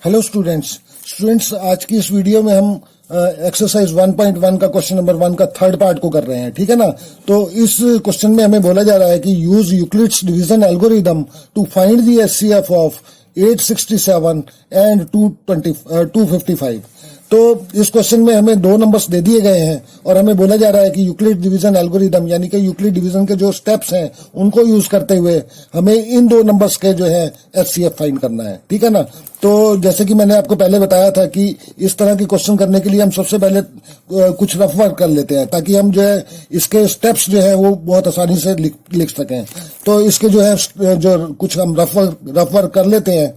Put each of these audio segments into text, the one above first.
Hello students आज की इस वीडियो में हम एक्सरसाइज 1.1 का क्वेश्चन नंबर 1 का थर्ड पार्ट को कर रहे हैं। ठीक है ना। तो इस क्वेश्चन में हमें बोला जा रहा है कि use Euclid's division algorithm to find the HCF of 867 and 255। तो इस क्वेश्चन में हमें दो नंबर्स दे दिए गए हैं और हमें बोला जा रहा है कि यूक्लिड डिवीजन एल्गोरिदम यानी कि यूक्लिड डिवीजन के जो स्टेप्स हैं उनको यूज करते हुए हमें इन दो नंबर्स के जो है एचसीएफ फाइंड करना है। ठीक है ना। तो जैसे कि मैंने आपको पहले बताया था कि इस तरह की क्वेश्चन करने के लिए हम सबसे पहले कुछ रफ वर्क कर लेते हैं ताकि हम जो है इसके स्टेप्स जो है वो बहुत आसानी से लिख सकें। तो इसके जो है जो कुछ हम रफ वर्क कर लेते हैं।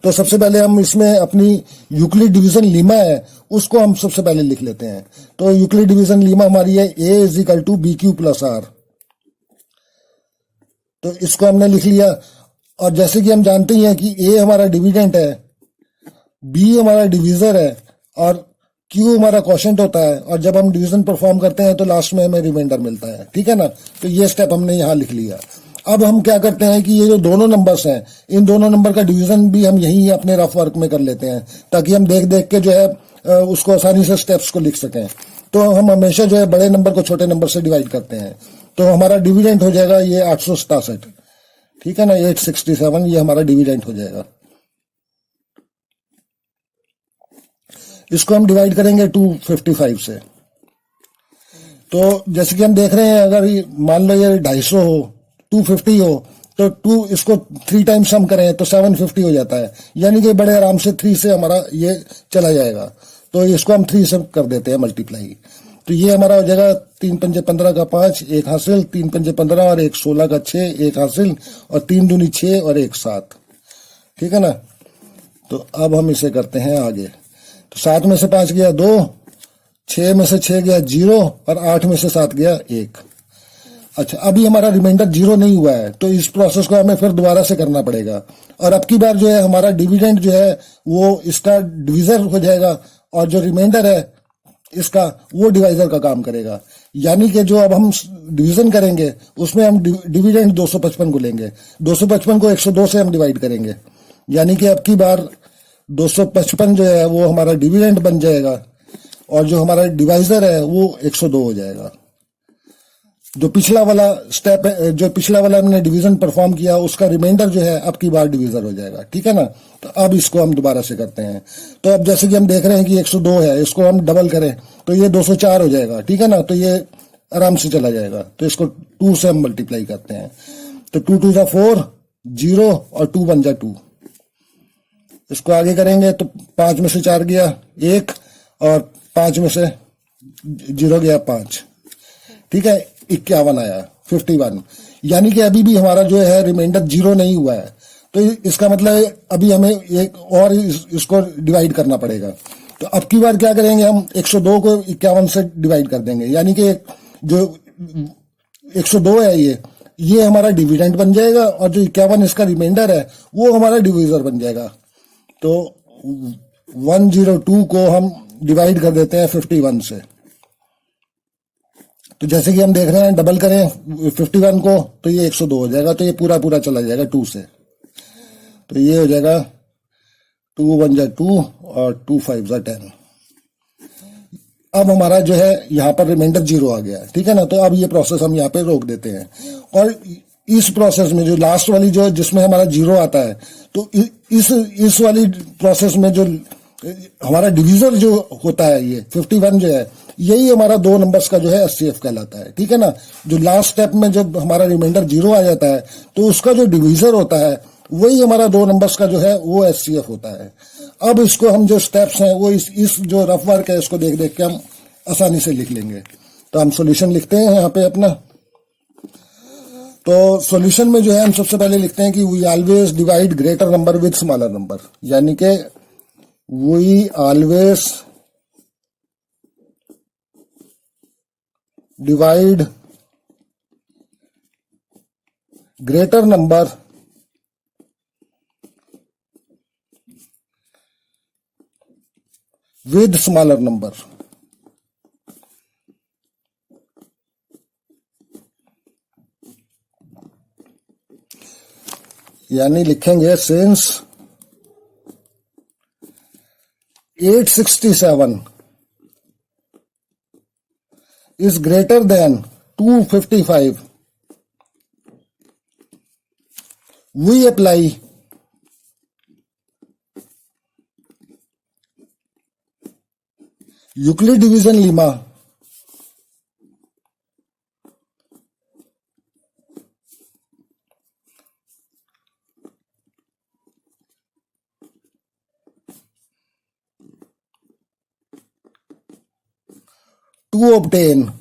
तो सबसे पहले हम इसमें अपनी यूक्लिड डिवीजन लीमा है उसको हम सबसे पहले लिख लेते हैं। तो यूक्लिड डिवीजन लीमा हमारी है a is equal to B Q plus R. तो इसको हमने लिख लिया। और जैसे कि हम जानते ही हैं कि a हमारा डिविडेंट है, b हमारा डिवीजर है और q हमारा क्वोशेंट होता है। और जब हम डिवीजन परफॉर्म करते हैं तो लास्ट में हमें रिमाइंडर मिलता है। ठीक है ना। तो ये स्टेप हमने यहां लिख लिया। अब हम क्या करते हैं कि ये जो दोनों नंबर्स हैं इन दोनों नंबर का डिवीजन भी हम यहीं अपने रफ वर्क में कर लेते हैं ताकि हम देख देख के जो है उसको आसानी से स्टेप्स को लिख सकें। तो हम हमेशा जो है बड़े नंबर को छोटे नंबर से डिवाइड करते हैं। तो हमारा डिविडेंट हो जाएगा ये 867। ठीक है ना। 867 ये हमारा डिविडेंट हो जाएगा। इसको हम डिवाइड करेंगे 255 से। तो जैसे कि हम देख रहे हैं अगर मान लो ये 250 हो 250 हो तो 2 इसको 3 टाइम्स हम करें तो 750 हो जाता है। यानी कि बड़े आराम से 3 से हमारा ये चला जाएगा। तो इसको हम 3 से कर देते हैं मल्टीप्लाई। तो ये हमारा हो जाएगा 3 पंजे 15 का 5 1 हासिल, 3 पंजे 15 और 1 16 का 6 1 हासिल और 3 दूनी 6 और 1 7। ठीक है ना। तो अब हम इसे करते हैं आगे। तो 7 में से 5 गया 2, 6 में से 6 गया 0 और 8 में से 7 गया 1। अच्छा, अभी हमारा रिमाइंडर 0 नहीं हुआ है तो इस प्रोसेस को हमें फिर दोबारा से करना पड़ेगा। और अब की बार जो है हमारा डिविडेंड जो है वो इसका डिवीजर हो जाएगा और जो रिमाइंडर है इसका वो डिवाइजर का काम करेगा। यानी कि जो अब हम डिवीजन करेंगे उसमें हम डिविडेंड 255 को लेंगे। 255 को 102 से हम डिवाइड करेंगे। यानी कि अब की बार 255 जो है वो हमारा डिविडेंड बन जाएगा और जो हमारा डिवाइजर है वो 102 हो जाएगा। जो पिछला वाला स्टेप है, जो पिछला वाला हमने डिवीजन परफॉर्म किया उसका रिमाइंडर जो है अब की बार डिवीजर हो जाएगा। ठीक है ना। तो अब इसको हम दोबारा से करते हैं। तो अब जैसे कि हम देख रहे हैं कि 102 है, इसको हम डबल करें तो ये 204 हो जाएगा। ठीक है ना। तो ये आराम से चला जाएगा। तो इसको 2 से हम मल्टीप्लाई करते हैं। तो 2 2 जा 4 0 और 2 1 जा 2। इसको आगे करेंगे तो 5 में से 4 गया 1 और 5 में से 0 गया 5। ठीक है। 51 आया 51। यानी कि अभी भी हमारा जो है रिमाइंडर 0 नहीं हुआ है। तो इसका मतलब अभी हमें एक और इसको डिवाइड करना पड़ेगा। तो अब की बार क्या करेंगे हम 102 को 51 से डिवाइड कर देंगे। यानी कि जो 102 है ये हमारा डिविडेंड बन जाएगा और जो 51 इसका रिमाइंडर है वो हमारा डिविजर बन जाएगा। तो 102 को हम डिवाइड कर देते हैं 51 से। तो जैसे कि हम देख रहे हैं डबल करें 51 को तो ये 102 हो जाएगा। तो ये पूरा पूरा चला जाएगा 2 से। तो ये हो जाएगा 2 1 जा 2 और 2 5 जा 10। अब हमारा जो है यहाँ पर रिमाइंडर 0 आ गया। ठीक है ना। तो अब ये प्रोसेस हम यहाँ पे रोक देते हैं। और इस प्रोसेस में जो लास्ट वाली जो जिसमें हमारा 0 आता है तो इस वाली प्रोसेस में जो हमारा डिवीजर जो होता है ये 51 जो है यही हमारा 2 नंबर्स का जो है एचसीएफ कहलाता है। ठीक है ना। जो लास्ट स्टेप में जब हमारा रिमाइंडर 0 आ जाता है तो उसका जो डिवीजर होता है वही हमारा 2 नंबर्स का जो है वो एचसीएफ होता है। अब इसको हम जो स्टेप्स हैं वो इस जो रफ वर्क है इसको देख देख के हम आसानी से लिख लेंगे। तो हम सॉल्यूशन लिखते हैं यहाँ पे अपना। तो सॉल्यूशन में जो है हम सबसे पहले लिखते हैं कि we always divide greater number with smaller number. यानी कि we always divide greater number with smaller number. यानी लिखेंगे since 867 is greater than 255, we apply Euclid division lemma to obtain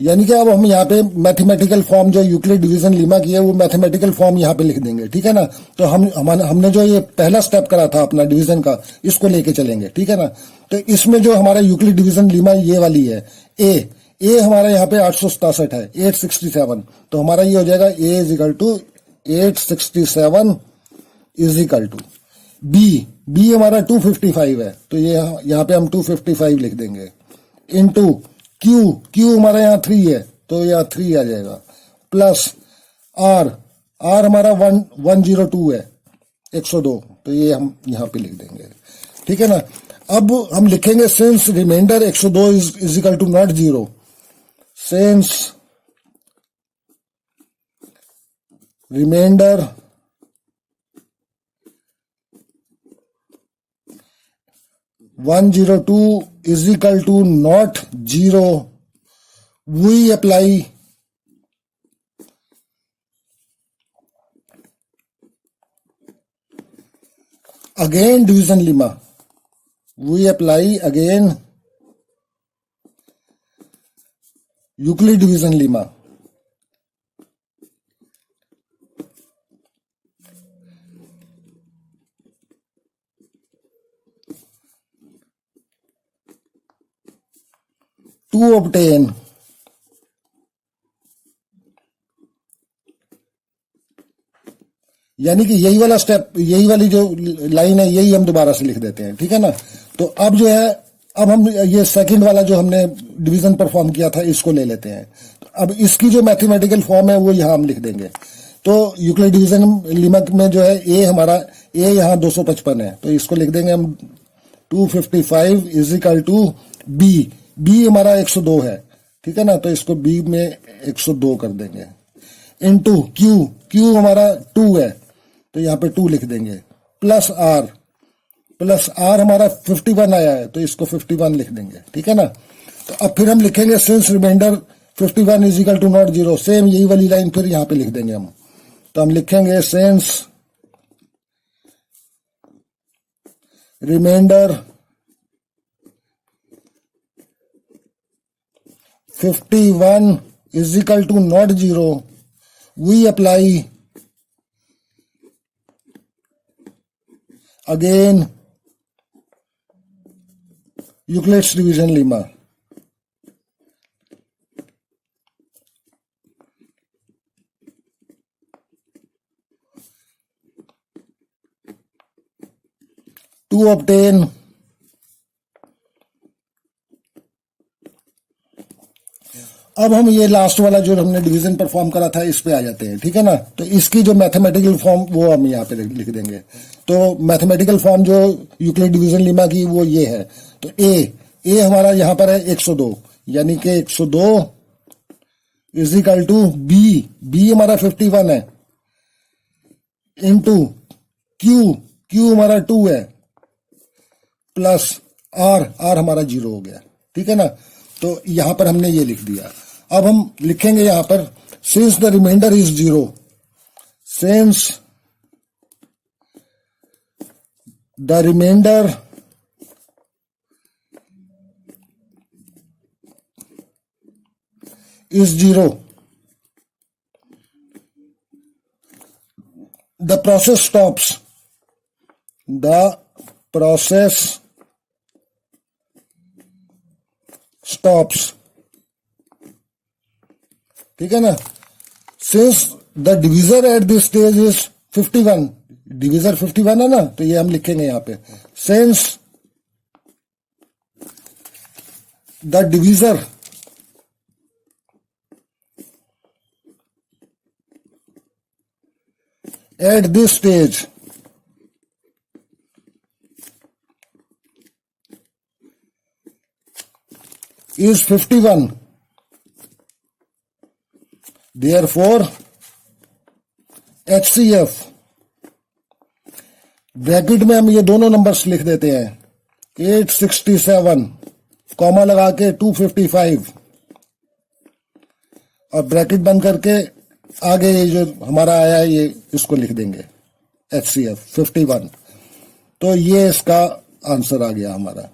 यानी कि अब हम यहाँ पे मैथमेटिकल फॉर्म जो यूक्लिड डिवीजन लीमा की है वो मैथमेटिकल फॉर्म यहाँ पे लिख देंगे, ठीक है ना। तो हमने जो ये पहला स्टेप करा था अपना डिवीजन का, इसको लेके चलेंगे, ठीक है ना। तो इसमें जो हमारा यूक्लिड डिवीजन लीमा ये वाली है, ए हमारा यहाँ पे 867 है, 867। तो हमारा ये हो जाएगा A is equal to 867 is equal to B हमारा 255 है, तो ये यहाँ पे हम 255 लिख देंगे, इनटू क्यू हमारा यहाँ 3 है, तो यहाँ 3 आ जाएगा, प्लस आर हमारा 102 है, 102, तो ये हम यहाँ पे लिख देंगे, ठीक है ना। अब हम लिखेंगे since remainder 102 is equal to not 0, since remainder 102 is equal to not 0, we apply again division lemma, we apply again Euclid division lemma. To obtain यानी कि यही वाला स्टेप, यही वाली जो लाइन है यही हम दोबारा से लिख देते हैं, ठीक है ना। तो अब जो है, अब हम ये सेकंड वाला जो हमने डिवीजन परफॉर्म किया था इसको ले लेते हैं। तो अब इसकी जो मैथमेटिकल फॉर्म है वो यहां हम लिख देंगे। तो यूक्लिड डिवीजन लीमा में जो है ए यहाँ 255 है, तो इसको लिख देंगे हम 255 इज इक्वल टू बी हमारा 102 है, ठीक है ना। तो इसको बी में 102 कर देंगे, इनटू क्यू हमारा 2 है, तो यहाँ पे 2 लिख देंगे, प्लस आर हमारा 51 आया है, तो इसको 51 लिख देंगे, ठीक है ना। तो अब फिर हम लिखेंगे since remainder 51 is equal to not 0, same यही वाली लाइन फिर यहाँ पे लिख देंगे हम। तो हम लिखेंगे since remainder 51 is equal to not 0, we apply again Euclid's division lemma. To obtain अब हम ये लास्ट वाला जो हमने डिवीजन परफॉर्म करा था इस पे आ जाते हैं, ठीक है ना। तो इसकी जो मैथमेटिकल फॉर्म वो हम यहाँ पे लिख देंगे। तो मैथमेटिकल फॉर्म जो यूक्लिड डिवीजन लीमा की वो ये है। तो ए हमारा यहाँ पर है 102, यानी कि 102 इज इक्वल टू बी हमारा 51 है, इनटू क्यू हमारा 2 है, प्लस आर हमारा 0 हो गया, ठीक है ना। तो यहां पर हमने ये लिख दिया। अब हम लिखेंगे यहां पर since the remainder is 0, since the remainder is 0, the process stops, ठीक है ना। Since the divisor at this stage is 51, divisor 51 है ना, तो ये हम लिखेंगे यहां पे since the divisor at this stage is 51. Therefore, HCF bracket में हम ये दोनों नंबर्स लिख देते हैं 867 कॉमा लगा के 255 और ब्रैकेट बंद करके आगे ये जो हमारा आया है ये इसको लिख देंगे HCF 51। तो ये इसका आंसर आ गया हमारा।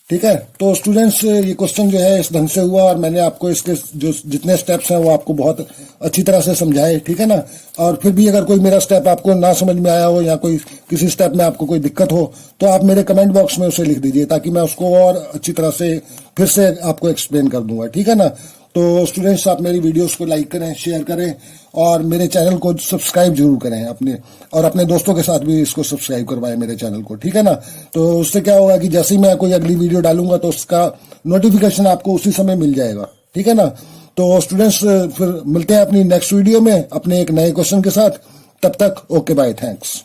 ठीक है, तो स्टूडेंट्स ये क्वेश्चन जो है इस ढंग से हुआ और मैंने आपको इसके जो जितने स्टेप्स हैं वो आपको बहुत अच्छी तरह से समझाए। ठीक है ना, और फिर भी अगर कोई मेरा स्टेप आपको ना समझ में आया हो या कोई किसी स्टेप में आपको कोई दिक्कत हो तो आप मेरे कमेंट बॉक्स में उसे लिख दीजिए ताकि मैं उसको और अच्छी तरह से फिर से आपको एक्सप्लेन कर दूंगा। ठीक है ना, तो स्टूडेंट्स आप मेरी वीडियोस को लाइक करें, शेयर करें और मेरे चैनल को सब्सक्राइब जरूर करें अपने दोस्तों के साथ भी इसको सब्सक्राइब करवाएं मेरे चैनल को। ठीक है ना, तो उससे क्या होगा कि जैसे ही मैं कोई अगली वीडियो डालूंगा तो उसका नोटिफिकेशन आपको उसी समय मिल जाएगा। ठीक है ना, तो स्टूडेंट्स फिर मिलते हैं अपनी नेक्स्ट वीडियो में अपने एक नए क्वेश्चन के साथ। तब तक ओके बाय, थैंक्स।